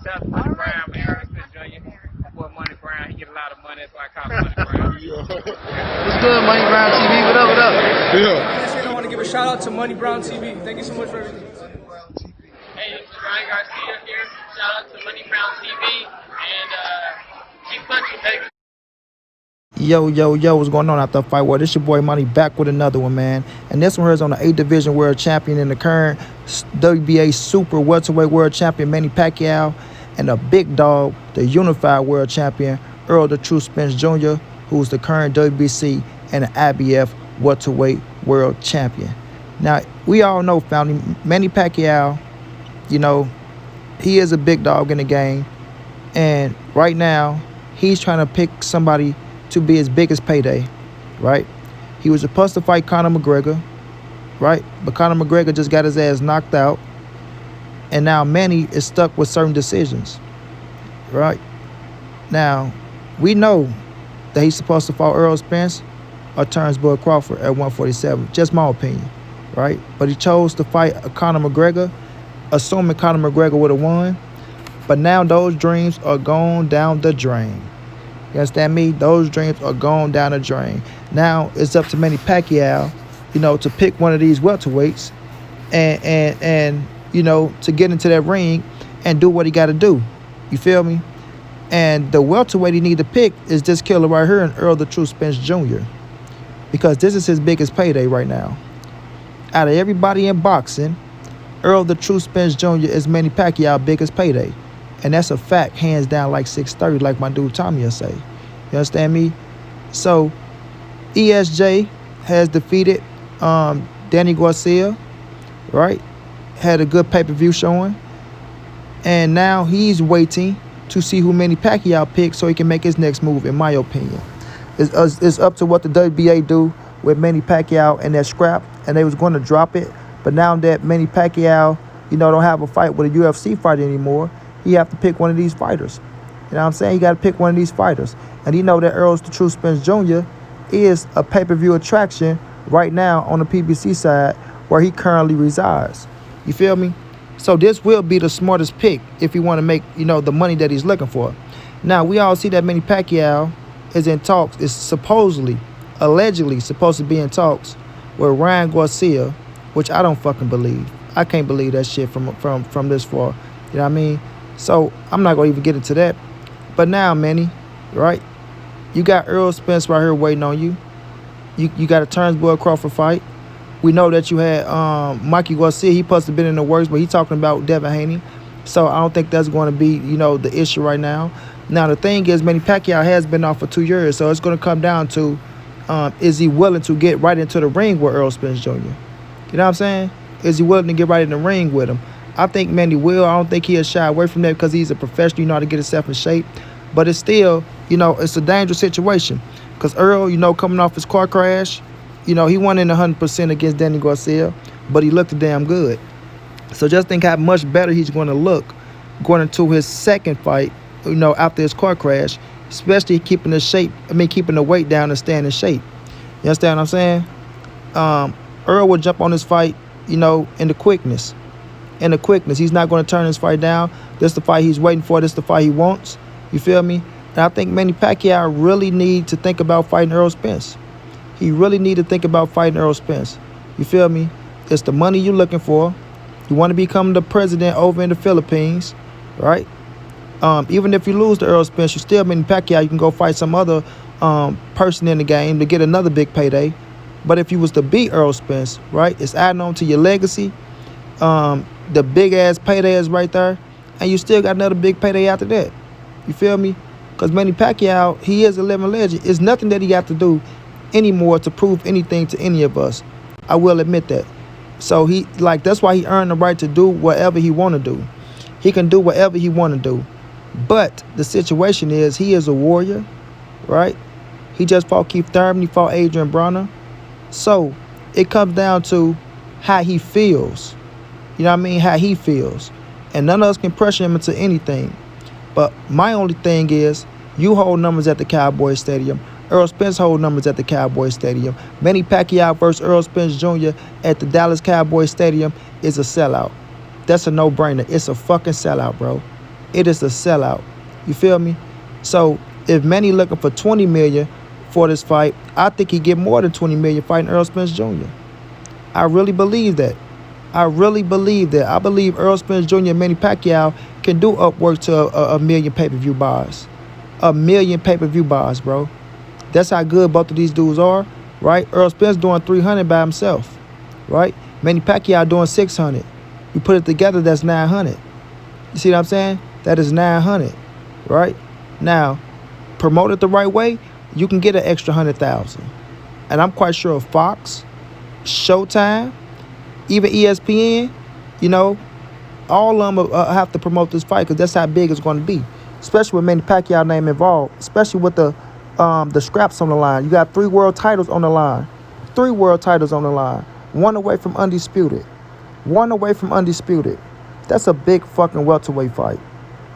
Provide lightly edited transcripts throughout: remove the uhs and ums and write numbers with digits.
Shout out to Money Brown, man. Errol Spence Jr. My boy Money Brown, he get a lot of money, that's why I call him Money Brown. What's good, Money Brown TV? What up, what up? Yeah. I want to give a shout out to Money Brown TV. Thank you so much for everything. Hey, this is Ryan Garcia here. Shout out to Money Brown TV and keep punching, baby. Yo, what's going on out the fight world? This your boy Manny back with another one, man. And this one here is on the 8th Division World Champion and the current WBA Super Welterweight World Champion, Manny Pacquiao, and the big dog, the Unified World Champion, Errol the True Spence Jr., who's the current WBC and the IBF Welterweight World Champion. Now, we all know, family, Manny Pacquiao, you know, he is a big dog in the game. And right now, he's trying to pick somebody to be his biggest payday, right? He was supposed to fight Conor McGregor, right? But Conor McGregor just got his ass knocked out. And now Manny is stuck with certain decisions, right? Now, we know that he's supposed to fight Errol Spence or Turnbull Crawford at 147, just my opinion, right? But he chose to fight Conor McGregor, assuming Conor McGregor would have won. But now those dreams are going down the drain. You understand me? Those dreams are going down the drain. Now it's up to Manny Pacquiao, you know, to pick one of these welterweights and you know, to get into that ring and do what he got to do. You feel me? And the welterweight he need to pick is this killer right here, and Errol the True Spence Jr. Because this is his biggest payday right now. Out of everybody in boxing, Errol the True Spence Jr. is Manny Pacquiao's biggest payday. And that's a fact, hands down, like 630, like my dude Tommy will say. You understand me? So, ESJ has defeated Danny Garcia, right? Had a good pay-per-view showing. And now he's waiting to see who Manny Pacquiao picks so he can make his next move, in my opinion. It's up to what the WBA do with Manny Pacquiao and that scrap, and they was going to drop it. But now that Manny Pacquiao, you know, don't have a fight with a UFC fighter anymore, he have to pick one of these fighters. You know what I'm saying? You got to pick one of these fighters. And you know that Errol's the True Spence Jr. is a pay-per-view attraction right now on the PBC side where he currently resides. You feel me? So this will be the smartest pick if you want to make, you know, the money that he's looking for. Now, we all see that Manny Pacquiao is in talks, is supposedly, allegedly supposed to be in talks with Ryan Garcia, which I don't fucking believe. I can't believe that shit from this far. You know what I mean? So I'm not going to even get into that. But now, Manny, right? You got Errol Spence right here waiting on you. You got a Turnbull Crawford fight. We know that you had Mikey Garcia. He supposed to have been in the works, but he talking about Devin Haney. So I don't think that's going to be, you know, the issue right now. Now, the thing is, Manny Pacquiao has been off for 2 years. So it's going to come down to, is he willing to get right into the ring with Errol Spence Jr.? You know what I'm saying? Is he willing to get right in the ring with him? I think Manny will. I don't think he'll shy away from that because he's a professional. You know how to get himself in shape. But it's still, you know, it's a dangerous situation. Because Errol, you know, coming off his car crash, you know, he won in 100% against Danny Garcia, but he looked damn good. So just think how much better he's going to look going into his second fight, you know, after his car crash, especially keeping the weight down and staying in shape. You understand what I'm saying? Errol will jump on this fight, you know, in the quickness. He's not going to turn his fight down. This is the fight he's waiting for. This is the fight he wants. You feel me? And I think Manny Pacquiao really need to think about fighting Errol Spence. He really need to think about fighting Errol Spence. You feel me? It's the money you're looking for. You want to become the president over in the Philippines, right? Even if you lose to Errol Spence, you still Manny Pacquiao. You can go fight some other person in the game to get another big payday. But if you was to beat Errol Spence, right, it's adding on to your legacy. The big-ass payday is right there, and you still got another big payday after that. You feel me? Because Manny Pacquiao, he is a living legend. It's nothing that he got to do anymore to prove anything to any of us. I will admit that. So that's why he earned the right to do whatever he want to do. He can do whatever he want to do. But the situation is he is a warrior, right? He just fought Keith Thurman. He fought Adrian Broner. So it comes down to how he feels. You know what I mean? How he feels. And none of us can pressure him into anything. But my only thing is, you hold numbers at the Cowboy Stadium. Errol Spence hold numbers at the Cowboy Stadium. Manny Pacquiao versus Errol Spence Jr. at the Dallas Cowboy Stadium is a sellout. That's a no-brainer. It's a fucking sellout, bro. It is a sellout. You feel me? So if Manny looking for 20 million for this fight, I think he get more than 20 million fighting Errol Spence Jr. I really believe that. I really believe that. I believe Errol Spence Jr. and Manny Pacquiao can do upwards to a million pay-per-view buys. A million pay-per-view buys, bro. That's how good both of these dudes are, right? Errol Spence doing 300 by himself, right? Manny Pacquiao doing 600. You put it together, that's 900. You see what I'm saying? That is 900, right? Now, promote it the right way, you can get an extra 100,000. And I'm quite sure Fox, Showtime, even ESPN, you know, all of them have to promote this fight because that's how big it's going to be, especially with Manny Pacquiao name involved, especially with the scraps on the line. You got 3 world titles on the line. 3 world titles on the line. 1 away from undisputed. 1 away from undisputed. That's a big fucking welterweight fight.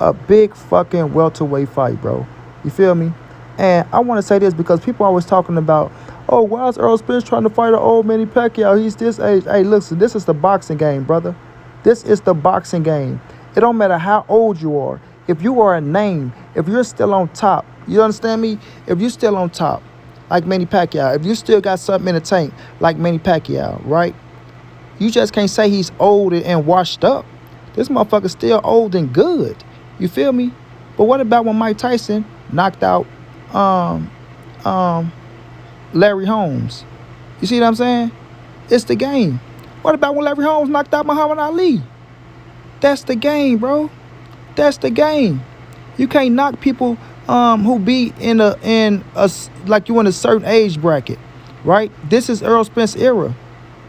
A big fucking welterweight fight, bro. You feel me? And I want to say this because people are always talking about, oh, why is Errol Spence trying to fight an old Manny Pacquiao? He's this age. Hey, listen, this is the boxing game, brother. This is the boxing game. It don't matter how old you are. If you are a name, if you're still on top, you understand me? If you're still on top, like Manny Pacquiao, if you still got something in the tank, like Manny Pacquiao, right? You just can't say he's old and washed up. This motherfucker's still old and good. You feel me? But what about when Mike Tyson knocked out Larry Holmes? You see what I'm saying? It's the game. What about when Larry Holmes knocked out Muhammad Ali? That's the game, bro. That's the game. You can't knock people who be in a like you in a certain age bracket, right? This is Errol Spence era.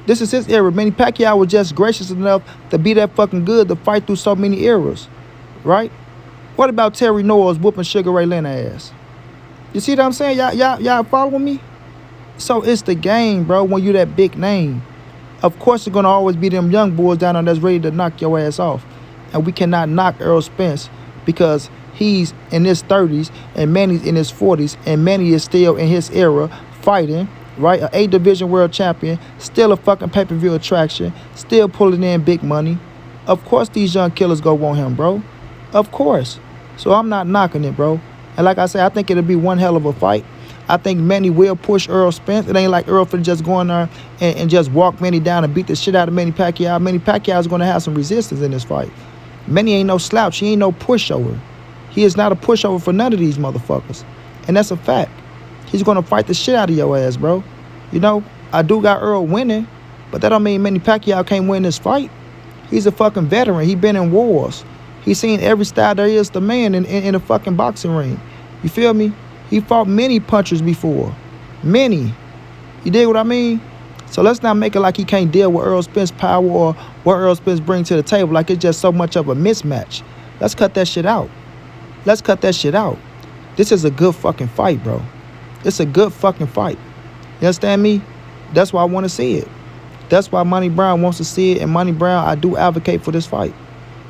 This is his era. Manny Pacquiao was just gracious enough to be that fucking good to fight through so many eras, right? What about Terry Norris whooping Sugar Ray Leonard ass? You see what I'm saying? Y'all following me? So it's the game, bro, when you that big name. Of course, it's going to always be them young boys down there that's ready to knock your ass off. And we cannot knock Errol Spence because he's in his 30s and Manny's in his 40s. And Manny is still in his era fighting, right? An 8-division world champion, still a fucking pay-per-view attraction, still pulling in big money. Of course, these young killers go want him, bro. Of course. So I'm not knocking it, bro. And like I said, I think it'll be one hell of a fight. I think Manny will push Errol Spence. It ain't like Errol finna just go in there and just walk Manny down and beat the shit out of Manny Pacquiao. Manny Pacquiao is going to have some resistance in this fight. Manny ain't no slouch. He ain't no pushover. He is not a pushover for none of these motherfuckers. And that's a fact. He's going to fight the shit out of your ass, bro. You know, I do got Errol winning, but that don't mean Manny Pacquiao can't win this fight. He's a fucking veteran. He been in wars. He's seen every style there is to man in a fucking boxing ring. You feel me? He fought many punchers before. Many. You dig what I mean? So let's not make it like he can't deal with Errol Spence power or what Errol Spence brings to the table. Like it's just so much of a mismatch. Let's cut that shit out. Let's cut that shit out. This is a good fucking fight, bro. It's a good fucking fight. You understand me? That's why I want to see it. That's why Money Brown wants to see it. And Money Brown, I do advocate for this fight.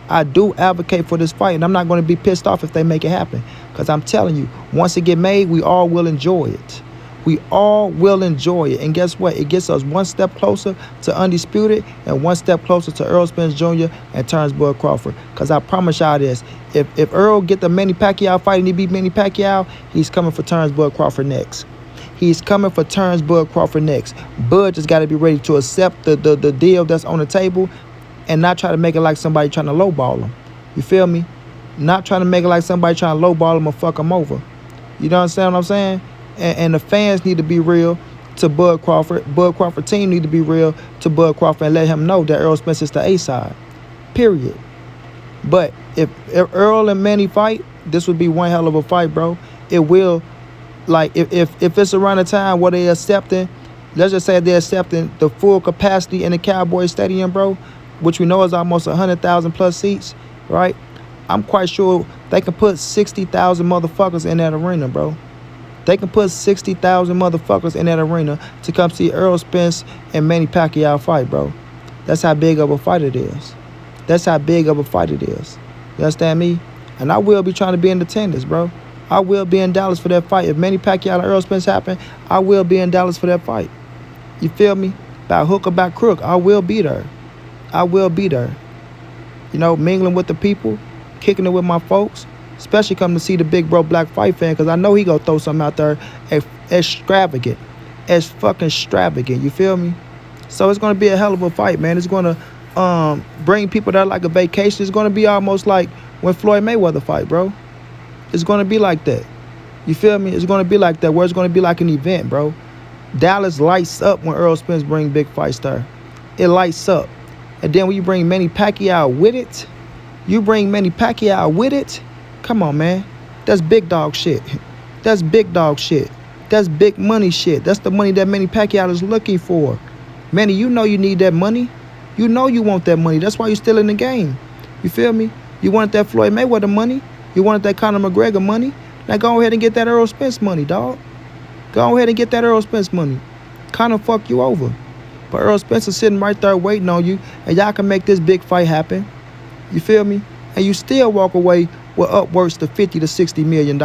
I do advocate for this fight. And I'm not going to be pissed off if they make it happen. Because I'm telling you, once it get made, we all will enjoy it. We all will enjoy it. And guess what? It gets us one step closer to Undisputed and one step closer to Errol Spence Jr. and Terrence Bud Crawford. Because I promise y'all this. If Errol get the Manny Pacquiao fight and he beat Manny Pacquiao, he's coming for Terrence Bud Crawford next. He's coming for Terrence Bud Crawford next. Bud just got to be ready to accept the deal that's on the table and not try to make it like somebody trying to lowball him. You feel me? Not trying to make it like somebody trying to lowball him or fuck him over. You know what I'm saying? And the fans need to be real to Bud Crawford. Bud Crawford team need to be real to Bud Crawford and let him know that Errol Spence is the A side. Period. But if Errol and Manny fight, this would be one hell of a fight, bro. It will, like, if it's around the time where they're accepting, let's just say they're accepting the full capacity in the Cowboy Stadium, bro, which we know is almost 100,000 plus seats, right? I'm quite sure they can put 60,000 motherfuckers in that arena, bro. They can put 60,000 motherfuckers in that arena to come see Errol Spence and Manny Pacquiao fight, bro. That's how big of a fight it is. That's how big of a fight it is. You understand me? And I will be trying to be in attendance, bro. I will be in Dallas for that fight. If Manny Pacquiao and Errol Spence happen, I will be in Dallas for that fight. You feel me? By hook or by crook, I will be there. I will be there. You know, mingling with the people, kicking it with my folks, especially coming to see the big bro Black Fight fan, because I know he gonna throw something out there extravagant, as fucking extravagant. You feel me? So it's gonna be a hell of a fight, man. It's gonna bring people there like a vacation. It's gonna be almost like when Floyd Mayweather fight, bro. It's gonna be like that. You feel me? It's gonna be like that, where it's gonna be like an event, bro. Dallas lights up when Errol Spence bring big fights there. It lights up. And then when you bring Manny Pacquiao with it, come on, man. That's big dog shit. That's big dog shit. That's big money shit. That's the money that Manny Pacquiao is looking for. Manny, you know you need that money. You know you want that money. That's why you're still in the game. You feel me? You wanted that Floyd Mayweather money. You wanted that Conor McGregor money. Now go ahead and get that Errol Spence money, dog. Go ahead and get that Errol Spence money. Kind of fuck you over. But Errol Spence is sitting right there waiting on you, and y'all can make this big fight happen. You feel me? And you still walk away with upwards to $50 to $60 million.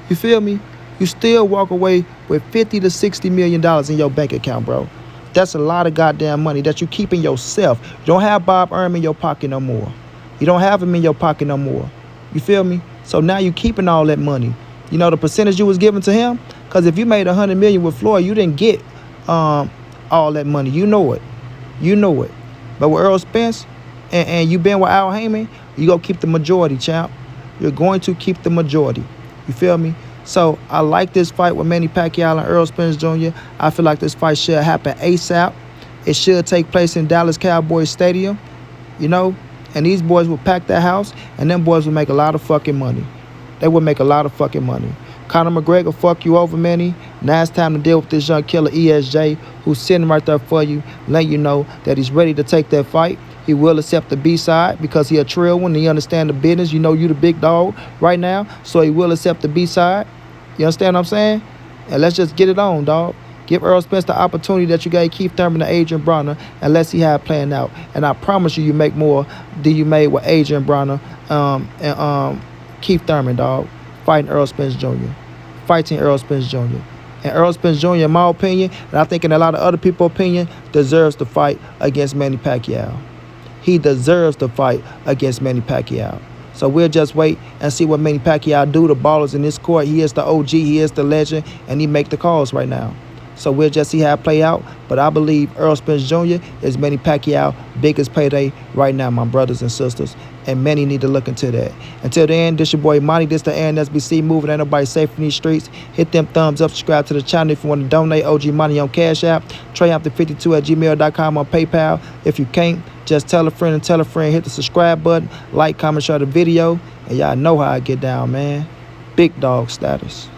You feel me? You still walk away with $50 to $60 million in your bank account, bro. That's a lot of goddamn money that you keep in yourself. You don't have Bob Erm in your pocket no more. You don't have him in your pocket no more. You feel me? So now you keeping all that money. You know the percentage you was giving to him? Because if you made $100 million with Floyd, you didn't get all that money. You know it. You know it. But with Errol Spence and you been with Al Heyman, you gonna keep the majority, champ. You're going to keep the majority. You feel me? So I like this fight with Manny Pacquiao and Errol Spence Jr. I feel like this fight should happen ASAP. It should take place in Dallas Cowboys Stadium, you know, and these boys will pack that house, and them boys will make a lot of fucking money. They will make a lot of fucking money. Conor McGregor fuck you over, Manny. Now it's time to deal with this young killer ESJ, who's sitting right there for you, letting you know that he's ready to take that fight. He will accept the B-side because he a trill one and he understand the business. You know you the big dog right now, so he will accept the B-side. You understand what I'm saying? And let's just get it on, dog. Give Errol Spence the opportunity that you gave Keith Thurman and Adrian Bronner, and let's see how it playing out. And I promise you, you make more than you made with Adrian Bronner and Keith Thurman, dog. Fighting Errol Spence Jr. Fighting Errol Spence Jr. And Errol Spence Jr., in my opinion, and I think in a lot of other people's opinion, deserves to fight against Manny Pacquiao. He deserves to fight against Manny Pacquiao. So we'll just wait and see what Manny Pacquiao do. The ballers in this court, he is the OG, he is the legend, and he make the calls right now. So we'll just see how it play out. But I believe Errol Spence Jr. is Manny Pacquiao's biggest payday right now, my brothers and sisters. And many need to look into that. Until the end, this your boy Manny. This the NSBC moving. Ain't nobody safe in these streets. Hit them thumbs up. Subscribe to the channel if you want to donate. OG Manny on Cash App. Treyhampton52@gmail.com on PayPal. If you can't, just tell a friend and tell a friend. Hit the subscribe button. Like, comment, share the video. And y'all know how I get down, man. Big dog status.